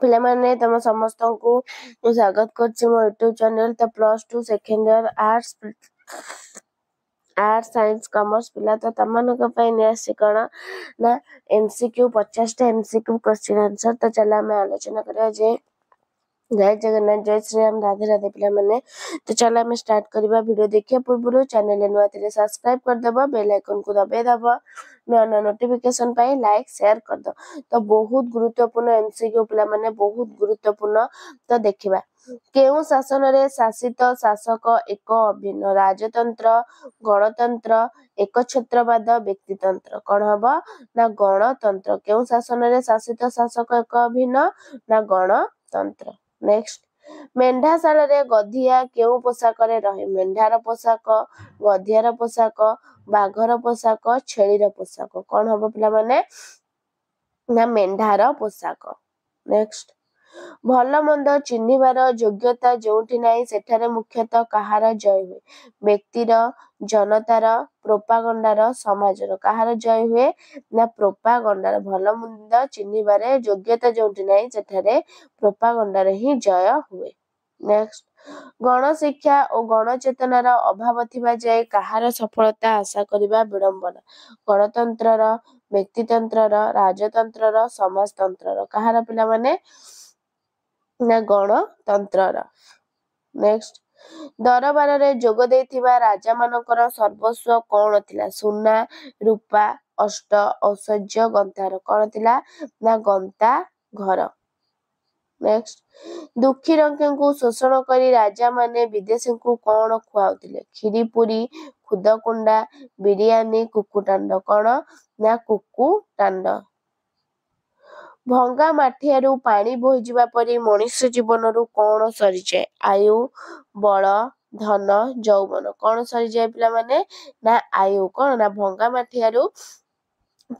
पिला माने तम समस्त को स्वागत करछि मो यूट्यूब चैनल त +2 second year arts science commerce पिला तो तमनक पई ने आसी कोन ना एमसीक्यू 50 टा एमसीक्यू क्वेश्चन आंसर तो चला मैं आलोचना करिया जे जय जगन्नाथ जय श्री राम राधे राधे पिला माने तो चला मैं स्टार्ट करबा वीडियो देखिए पूर्व चैनल नुआ थे सब्सक्राइब कर दबा बेल आइकन को दबाई दबा नुआ नुआ नोटिफिकेशन पाई लाइक शेयर कर दो तो बहुत गुरुत्वपूर्ण एमसीक्यू पिला माने बहुत गुरुत्वपूर्ण तो देखिबा केउ शासन रे शासित शासक एक अभिन्न राजतंत्र गणतंत्र एकछत्रवाद व्यक्तितंत्र कौन हबो ना गणतंत्र केउ शासन रे शासित शासक एक अभिन्न ना गणतंत्र नेक्स्ट मेंढाशाला रे गधिया केउ पोशाक रे रहे मेंढार पोशाक गधियार पोशाक बाघर पोशाक छेलीर पोशाक कौन हबो पिला माने ना मेंढार पोशाक नेक्स्ट भल मंद चिन्हिबार योग्यता जोठी नाही सेठारे मुख्यतः कहार जय हुए व्यक्तिर जनतार प्रोपागंडार समाजर कहार जय हुए ना प्रोपागंडार भल मंद चिन्हिबारे योग्यता जोठी नाही सेठारे प्रोपागंडार ही जय हुए नेक्स्ट गण शिक्षा और गण चेतनार अभाव थिबा जाय कहार सफलता आशा करिबा विडंबना गणतंत्रर व्यक्तितंत्रर राजतंत्रर समाजतंत्रर कहार पिला माने ना गणतंत्रर नेक्स्ट दरबार रे जोग देथिबा राजा मानकर सर्वस्व कोन थिला सुना रूपा अष्ट औषध्य गंतार कोन थिला ना गंता घर नेक्स्ट दुखी रंके को शोषण करी राजा माने विदेशी को कोन खुआउतिले खीरीपुरी खुदकुंडा बिरयानी कुकुटांड कोन ना कुकुटांड भंगा माठियारू पानी बोहि जिबा परी मनुष्य जीवनरू कोन सरी जाय आयु बल धन यौवन कोन सरी जाय पिला माने ना आयु कोन ना भंगा माठियारू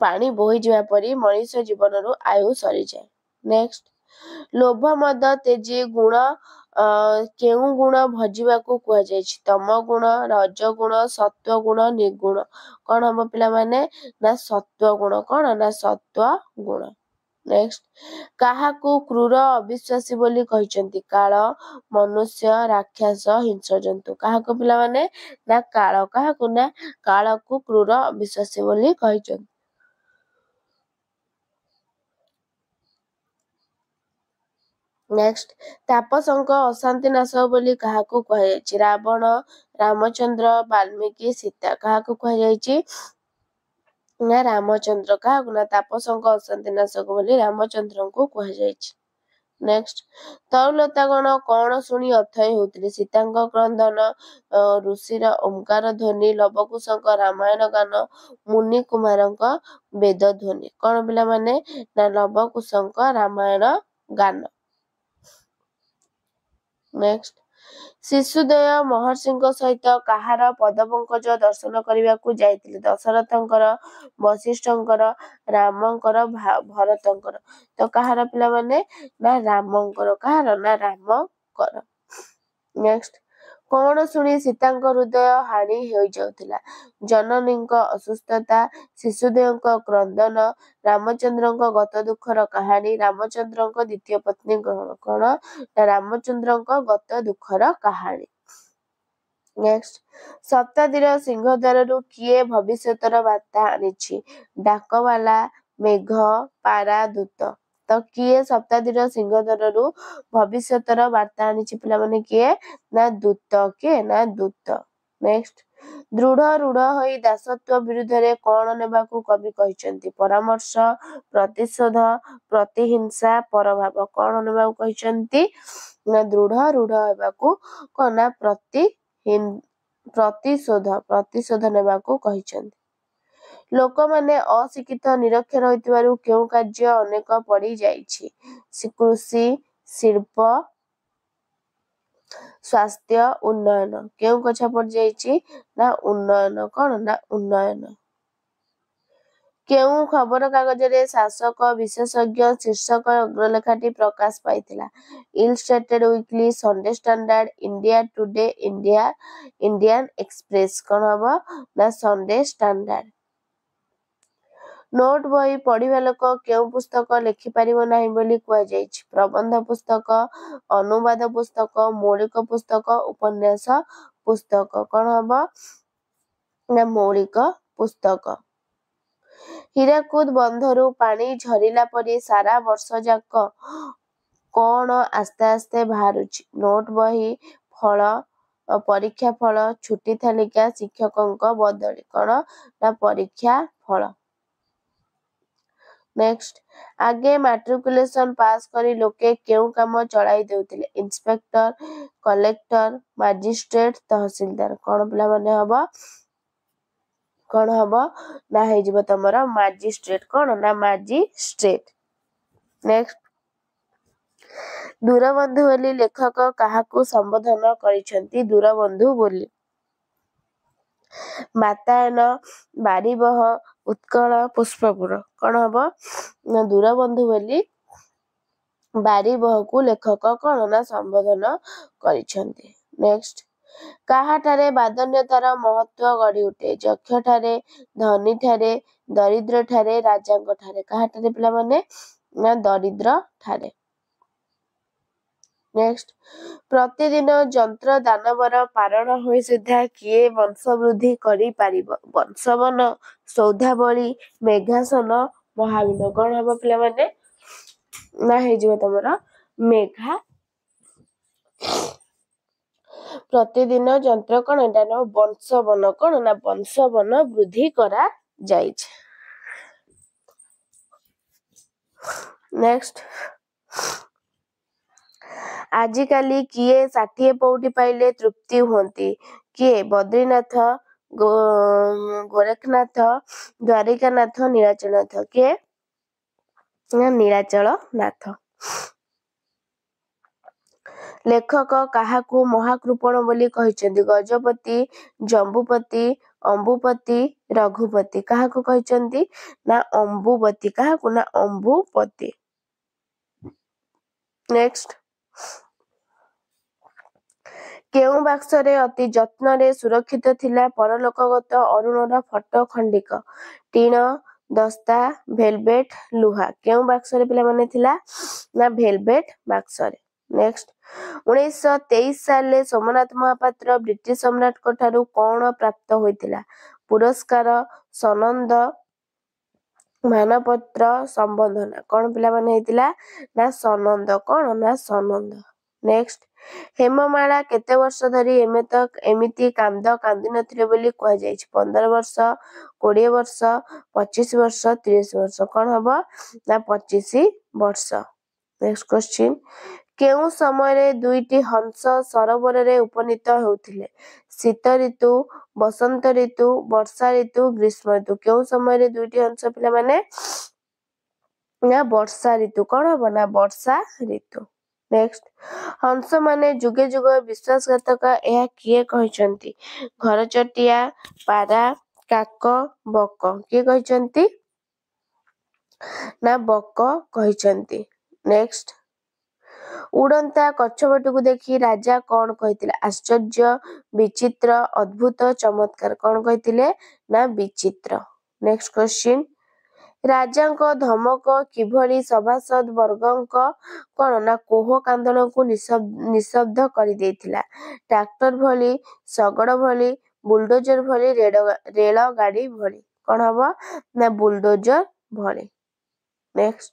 पानी बोहि जिबा परी मनुष्य जीवनरू आयु सरी जाय नेक्स्ट लोभ मद तेजी गुण केउ गुण भजिबा को कुआ जायछि तम गुण रज गुण सत्व गुण निर्गुण कोन हम पिला माने ना सत्व गुण कोन ना सत्व गुण नेक्स्ट काहाकू क्रूर अविश्वासी बोली कहिचंती काल मनुष्य राक्षस हिंस्र जंतु काहाकू पिला माने ना काल काहाकू ना कालकू क्रूर अविश्वासी बोली कहिचंती नेक्स्ट तापसंक अशांति नाश बोली काहाकू कहि रावण रामचंद्र वाल्मीकि सीता काहाकू कहि ना रामचंद्र काहाकू ना तापसंक अशांति नाशक बोली रामचंद्र को कहि नेक्स्ट तरुलता गण कौन शुणी अथय होतिले सीतांक क्रंदन ऋषिर ओंकार ध्वनि लवकुशंक रामायण गान मुनि कुमारंक वेद ध्वनि कौन पिला माने ना लवकुशंक रामायण गान नेक्स्ट शिशुदय महर्षिଙ୍କ सहित काहार पदपंकज दर्शन କରିବାକୁ ଯାଇଥିଲେ ଦଶରଥଙ୍କର ବଶିଷ୍ଠଙ୍କର ରାମଙ୍କର ଭରତଙ୍କର ତ କାହାର ପିଲାମାନେ ନା ରାମଙ୍କର କାହାର ନା ରାମଙ୍କର ନେକ୍ଷ୍ଟ କଣ ଶୁଣି ସୀତାଙ୍କ ହୃଦୟ ହାଣି ହୋଇଯାଉଥିଲା ଜନନୀଙ୍କ ଅସୁସ୍ଥତା ଶିଶୁଦେବଙ୍କ କ୍ରନ୍ଦନ ରାମଚନ୍ଦ୍ରଙ୍କ ଗତ ଦୁଃଖର କାହାଣୀ ରାମଚନ୍ଦ୍ରଙ୍କ ଦ୍ୱିତୀୟ ପତ୍ନୀ ଗ୍ରହଣ କଣ ରାମଚନ୍ଦ୍ରଙ୍କ ଗତ ଦୁଃଖର କାହାଣୀ ନେକ୍ଷ୍ଟ ଶତାବ୍ଦୀର ସିଂହଦ୍ୱାରରୁ କିଏ ଭବିଷ୍ୟତର ବାର୍ତ୍ତା ଆଣିଛି ଡାକବାଲା ମେଘ ପାରା ଦୂତ ତ କିଏ ଶତାବ୍ଦୀର ସିଂହଦ୍ୱାରରୁ ଭବିଷ୍ୟତର ବାର୍ତ୍ତା ଆଣିଛି ପିଲାମାନେ କିଏ ନା ଦୂତ କିଏ ନା ଦୂତ ନେକ୍ଷ୍ଟ ଦୃଢ ରୂଢ ହୋଇ ଦାସତ୍ୱ ବିରୁଦ୍ଧରେ କଣ ନେବାକୁ କବି କହିଛନ୍ତି ପରାମର୍ଶ ପ୍ରତିଶୋଧ ପ୍ରତିହିଂସା ପରଭାବ କଣ ନେବାକୁ କହିଛନ୍ତି ନା ଦୃଢ ରୂଢ ହେବାକୁ କଣ ନା ପ୍ରତିଶୋଧ ନେବାକୁ କହିଛନ୍ତି ଲୋକମାନେ ଅଶିକ୍ଷିତ ନିରକ୍ଷର ହୋଇଥିବାରୁ କେଉଁ କାର୍ଯ୍ୟ ଅନେକ ପଡି ଯାଇଛି କୃଷି ଶିଳ୍ପ ସ୍ୱାସ୍ଥ୍ୟ ଉନ୍ନୟନ କେଉଁ କଥା ପଡି ଯାଇଛି ନା ଉନ୍ନୟନ କଣ ନା ଉନ୍ନୟନ କେଉଁ ଖବର କାଗଜରେ ଶାସକ ବିଶେଷଜ୍ଞ ଶୀର୍ଷକ ଅଗ୍ରଲେଖାଟି ପ୍ରକାଶ ପାଇଥିଲା Illustrated Weekly Sunday Standard India Today Indian Express କଣ ହବ ନା ସଣ୍ଡେ ଷ୍ଟାଣ୍ଡାର୍ଡ ନୋଟ ବହି ପଢିବା ଲୋକ କେଉଁ ପୁସ୍ତକ ଲେଖିପାରିବ ନାହିଁ ବୋଲି କୁହାଯାଇଛି? ପ୍ରବନ୍ଧ ପୁସ୍ତକ, ଅନୁବାଦ ପୁସ୍ତକ, ମୌଳିକ ପୁସ୍ତକ, ଉପନ୍ୟାସ ପୁସ୍ତକ। କଣ ହବ ନା ମୌଳିକ ପୁସ୍ତକ। ହୀରାକୁଦ ବନ୍ଧରୁ ପାଣି ଝରିଲା ପରି ସାରା ବର୍ଷ ଯାକ କଣ ଆସ୍ତେ ଆସ୍ତେ ବାହାରୁଛି? ନୋଟ ବହି, ଫଳ, ପରୀକ୍ଷା ଫଳ, ଛୁଟି ତାଲିକା, ଶିକ୍ଷକଙ୍କ ବଦଳି। କଣ ନା ପରୀକ୍ଷା ଫଳ। ନେକ୍ସଟ, ଆଗେ ମାଟ୍ରିକୁଲେସନ ପାସ୍ କରି ଲୋକେ କେଉଁ କାମ ଚଳାଇ ଦେଉଥିଲେ? ଇନ୍ସପେକ୍ଟର, କଲେକ୍ଟର, ମାଜିଷ୍ଟ୍ରେଟ, ତହସିଲଦାର। କଣ ପିଲାମାନେ ହବ? କଣ ହବ ନା ହେଇଯିବ ତମର ମାଜିଷ୍ଟ୍ରେଟ। କଣ ନା ମାଜିଷ୍ଟ୍ରେଟ। ନେକ୍ସଟ, ଦୂରବନ୍ଧୁ ବୋଲି ଲେଖକ କାହାକୁ ସମ୍ବୋଧନ କରିଛନ୍ତି? ଦୂରବନ୍ଧୁ ବୋଲି ବାତାୟନ, ବାରିବହ, ଉତ୍କଳ, ପୁଷ୍ପପୁର। କଣ ହବ ନା ଦୂରବନ୍ଧୁ ବୋଲି ବାରିବହକୁ ଲେଖକ କଣ ନା ସମ୍ବୋଧନ କରିଛନ୍ତି। ନେକ୍ସଟ, କାହାଠାରେ ବାଦନ୍ୟତାର ମହତ୍ଵ ଗଢି ଉଠେ? ଯକ୍ଷଠାରେ, ଧନୀଠାରେ, ଦରିଦ୍ରଠାରେ, ରାଜାଙ୍କଠାରେ। କାହାଠାରେ ପିଲାମାନେ ନା ଦରିଦ୍ର ଠାରେ। ନେକ୍ସଟ, ପ୍ରତିଦିନ ଯନ୍ତ୍ର ଦାନବର ପାରଣ ହୋଇ ସୁଦ୍ଧା କିଏ ବଂଶବୃଦ୍ଧି କରିପାରିବ? ବଂଶବନ, ସୌଧାବଳୀ, ମେଘାସନ, ମହାବୀନ। କଣ ହବ ପିଲାମାନେ ନା ହେଇଯିବ ତମର ମେଘା। ପ୍ରତିଦିନ ଯନ୍ତ୍ର କଣ ଏଟା ନା ବଂଶବନ। କଣ ନା ବଂଶବନ ବୃଦ୍ଧି କରାଯାଇଛି। ନେକ୍ସଟ, ଆଜିକାଲି କିଏ 60 ପଉଟି ପାଇଲେ ତୃପ୍ତି ହୁଅନ୍ତି? କିଏ? ବଦ୍ରିନାଥ, ଗୋରଖନାଥ, ଦ୍ୱାରିକାନାଥ, ନୀଳାଚଳନାଥ। କିଏ ନା ନୀଳାଚଳ ନାଥ। ଲେଖକ କାହାକୁ ମହାକୃପଣ ବୋଲି କହିଛନ୍ତି? ଗଜପତି, ଜମ୍ବୁପତି, ଅମ୍ବୁପତି, ରଘୁପତି। କାହାକୁ କହିଛନ୍ତି ନା ଅମ୍ବୁପତି। କାହାକୁ ନା ଅମ୍ବୁପତି। ନେକ୍ସଟ, କେଉଁ ବାକ୍ସରେ ଅତି ଯତ୍ନରେ ସୁରକ୍ଷିତ ଥିଲା ପରଲୋକଗତ ଅରୁଣର ଫଟୋ ଖଣ୍ଡିକ? ଟିଣ, ଦସ୍ତା, ଭେଲଭେଟ, ଲୁହା। କେଉଁ ବାକ୍ସରେ ପିଲାମାନେ ଥିଲା ନା ଭେଲଭେଟ ବାକ୍ସରେ। ନେକ୍ସଟ, 1923 ସାଲରେ ସୋମନାଥ ମହାପାତ୍ର ବ୍ରିଟିଶ ସମ୍ରାଟଙ୍କ ଠାରୁ କଣ ପ୍ରାପ୍ତ ହୋଇଥିଲା? ପୁରସ୍କାର, ସନନ୍ଦ, ମାନପତ୍ର, ସମ୍ବର୍ଦ୍ଧନା। କଣ ପିଲାମାନେ ହେଇଥିଲା ନା ସନନ୍ଦ। କଣ ନା ସନନ୍ଦ। ନେକ୍ସଟ, ହେମମାଳା କେତେ ବର୍ଷ ଧରି ଏମିତି କାନ୍ଦ କାନ୍ଦିନଥିଲେ ବୋଲି କୁହାଯାଇଛି? 15 ବର୍ଷ, 20 ବର୍ଷ, 25 ବର୍ଷ, 30 ବର୍ଷ। କଣ ହବ ନା 25 ବର୍ଷ। ନେକ୍ସଟ କ୍ୱେଶ୍ଚିନ୍, କେଉଁ ସମୟରେ ଦୁଇଟି ହଂସ ସରୋବରରେ ଉପନୀତ ହେଉଥିଲେ? ଶୀତ ଋତୁ, ବସନ୍ତ ଋତୁ, ବର୍ଷା ଋତୁ, ଗ୍ରୀଷ୍ମ ଋତୁ। କେଉଁ ସମୟରେ ଦୁଇଟି ହଂସ ପିଲାମାନେ ନା ବର୍ଷା ଋତୁ। କଣ ହବ ନା ବର୍ଷା ଋତୁ। ନେକ୍ସଟ, ହଂସ ମାନେ ଯୁଗେ ଯୁଗ ବିଶ୍ୱାସଘାତକ ଏହା କିଏ କହିଛନ୍ତି? ଘରଚଟିଆ, ପାରା, କାକ, ବକ। କିଏ କହିଛନ୍ତି ନା ବକ କହିଛନ୍ତି। ନେକ୍ସଟ, ଉଡନ୍ତା କଛପଟକୁ ଦେଖି ରାଜା କଣ କହିଥିଲେ? ଆଶ୍ଚର୍ଯ୍ୟ, ବିଚିତ୍ର, ଅଦ୍ଭୁତ, ଚମତ୍କାର। କଣ କହିଥିଲେ ନା ବିଚିତ୍ର। ନେକ୍ସଟ କ୍ୱେଶ୍ଚିନ୍, ରାଜାଙ୍କ ଧମକ କିଭଳି ସଭାସଦ ବର୍ଗଙ୍କ କଣ ନା କୋହ କାନ୍ଦଣକୁ ନିଶବ୍ଦ କରିଦେଇଥିଲା? ଟ୍ରାକ୍ଟର ଭଳି, ଶଗଡ ଭଳି, ବୁଲଡୋଜର ଭଳି, ରେଳ ଗାଡି ଭଳି। କଣ ହବ ନା ବୁଲଡୋଜର ଭଳି। ନେକ୍ସଟ,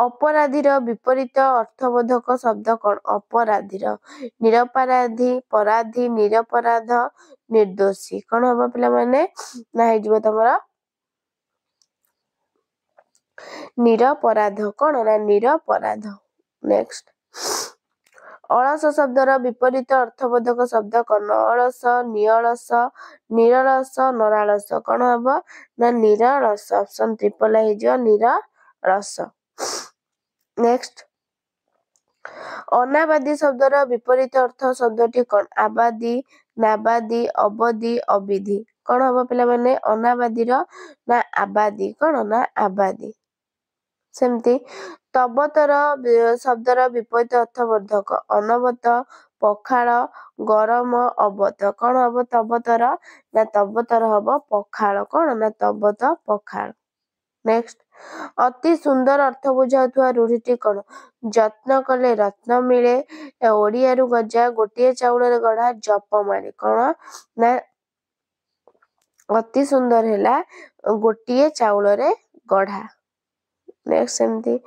ଅପରାଧୀର ବିପରୀତ ଅର୍ଥବୋଧକ ଶବ୍ଦ କଣ? ଅପରାଧୀର ନିରପରାଧୀ, ପରାଧୀ, ନିରପରାଧ, ନିର୍ଦ୍ଦୋଷୀ। କଣ ହବ ପିଲାମାନେ ନା ହେଇଯିବ ତମର ନିରପରାଧ। କଣ ନା ନିରପରାଧ। ନେକ୍ସଟ, ଅଳସ ଶବ୍ଦର ବିପରୀତ ଅର୍ଥବୋଧକ ଶବ୍ଦ କଣ? ଅଳସ, ନିଅଳସ, ନିରଳସ, ନରାଳସ। କଣ ହବ ନା ନିରଳସ। ଅପସନ ଟ୍ରିପଲ ହେଇଯିବ ନିରଳସ। ନେକ୍ସଟ, ଅନାବାଦୀ ଶବ୍ଦର ବିପରୀତ ଅର୍ଥ ଶବ୍ଦଟି କଣ? ଆବାଦୀ, ନାବାଦୀ, ଅବଧି, ଅବିଧି। କଣ ହବ ପିଲାମାନେ ଅନାବାଦୀର ନା ଆବାଦୀ। କଣ ନା ଆବାଦୀ। ସେମିତି ତବତର ଶବ୍ଦର ବିପରୀତ ଅର୍ଥବୋଧକ? ଅନବତ, ପଖାଳ, ଗରମ, ଅବତ। କଣ ହବ ତବତର ନା ତବତର ହବ ପଖାଳ। କଣ ନା ତବତ ପଖାଳ। नेक्स्ट अति सुंदर अर्थ बुझाउथुवा रूढ़ीटी कौन जत्न कले रत्न मिले ओडिया रु गजा गोटे चाउल गढ़ा जप मारे कौन ना अति सुंदर है गोटे चाउल गढ़ा नेक्स्ट सेमती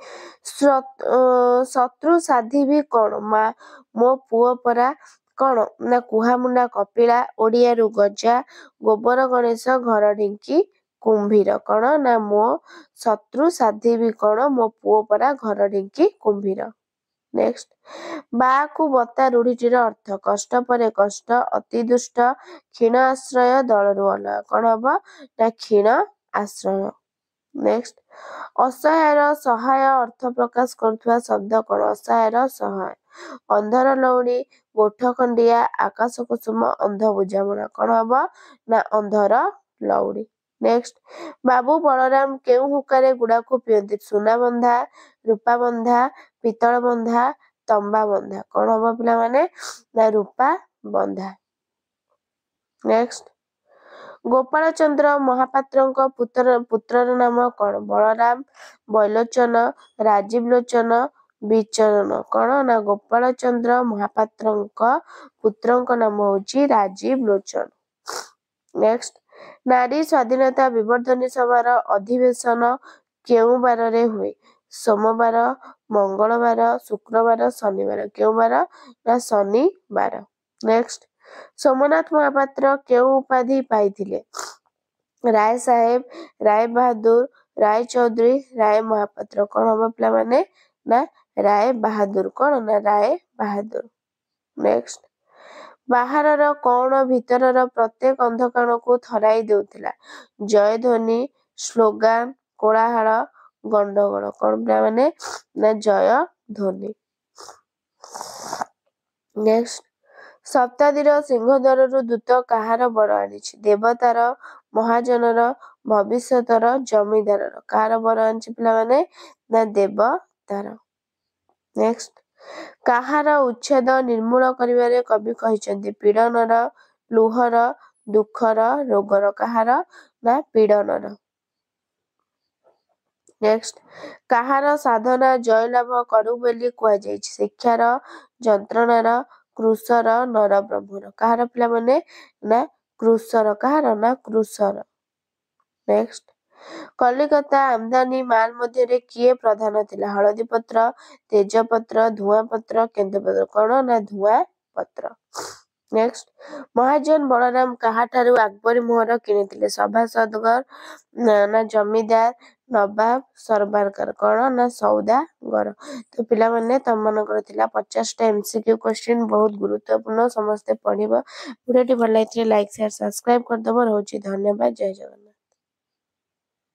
शत्रु साधी भी कौन मा मो पुओ परा कौन ना कुहामुंडा कपिला ओडिया रु गजा गोबर गणेश घर ढिंकी कुंभीर कौन ना मो शत्रु साधी भी कौन मो पुओ परा घर ढिंकी कुंभीर नेक्स्ट बा को बता रूढ़ीटीर अर्थ कष्ट परे कष्ट अति दुष्ट क्षीण आश्रय दलरू अलग कौन हम ना क्षीण आश्रय नेक्स्ट असहायर सहाय अर्थ प्रकाश करुवा शब्द कौन असहायर सहाय अंधर लौड़ी गोठ खंडिया आकाश कुसुम अंध बुझामणा कौन हम ना अंधर लौड़ी नेक्स्ट बाबू बलराम केउ हुकारे गुड़ा को पियंती सुना बंधा रूपा बंधा पितल बंधा तंबा बंधा कौन हम पिला माने ना रूपा बंधा नेक्स्ट गोपाल चंद्र महापात्र पुत्र नाम कौन बलराम बैलोचन राजीव लोचन विचरण कौन ना गोपाल चंद्र महापात्र पुत्र नाम हूँ राजीव लोचन नेक्स्ट नारी स्वाधीनता विवर्धनी सभार अधिवेशन केउ बार रे हुए सोमवार मंगलवार शुक्रवार शनिवार केउ बार ना शनिवार नेक्स्ट सोमनाथ महापात्र केउ उपाधि पाइथिले राय साहेब राय बहादुर राय चौधरी राय महापात्र कौन हम पिला माने ना राय बहादुर कौन ना राय बहादुर नेक्स्ट बाहर कौन भीतर प्रत्येक अंधकार को थराई देउथिला जयध्वनि स्लोगान कोलाहल गंडगोल कौन पिला माने ना जय ध्वनि नेक्स्ट सप्तादीर सिंहद्वार दूत कहार बर आनी देवतार महाजनर भविष्यतर जमीदार कहार बर आनी पिला माने ना देवतार नेक्स्ट कहार उच्छेद निर्मूल करिवारे कवि कहिसंती पीड़नर लुहर दुखर रोगर कहार ना पीड़नर नेक्स्ट कहार साधना जयलाभ करू बोली कुआ जाइछि शिक्षार जंत्रणार कृषर नर ब्रह्मर कहार पिला माने ना कृषर कहार ना कृषर नेक्स्ट कलिकता आमदानी माल मध्य किए प्रधान थिला हलदी पत्र तेजपत्र धुआ पत्र केंद्रपत्र कौन ना धुआ पत्र नेक्स्ट महाजन बलराम कहाठारू अकबरी मोहर किनिथिले सभासदगर ना जमीदार नवाब सरबारकर कौन ना सौदागर तो पिला माने तम मनकर थिला 50 टा एमसीक्यू क्वेश्चन बहुत गुरुत्वपूर्ण समस्ते पढ़िबो वीडियोटी भल लागिले लाइक शेयर सब्सक्राइब कर दबो रहउची धन्यवाद जय जगन्नाथ।